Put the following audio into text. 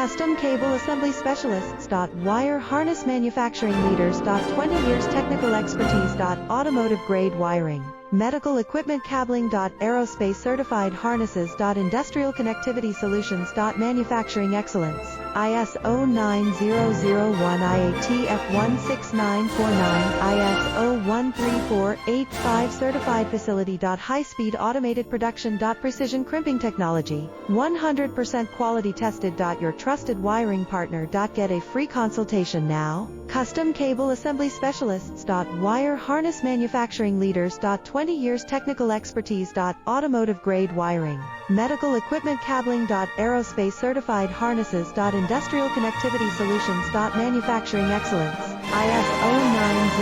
Custom Cable Assembly Specialists. Wire Harness Manufacturing Leaders. 20 years technical expertise. Automotive grade wiring. Medical equipment cabling. Aerospace certified harnesses. Industrial connectivity solutions. Manufacturing excellence. ISO 9001 IATF 16949 ISO 13485 certified facility. High-speed automated production. Precision crimping technology. 100% quality tested. Your trusted wiring partner. Get a free consultation now. Custom Cable Assembly Specialists. Wire Harness Manufacturing Leaders. 20 years technical expertise. Automotive grade wiring. Medical equipment cabling. Aerospace certified harnesses. Industrial connectivity solutions. Manufacturing excellence. ISO 90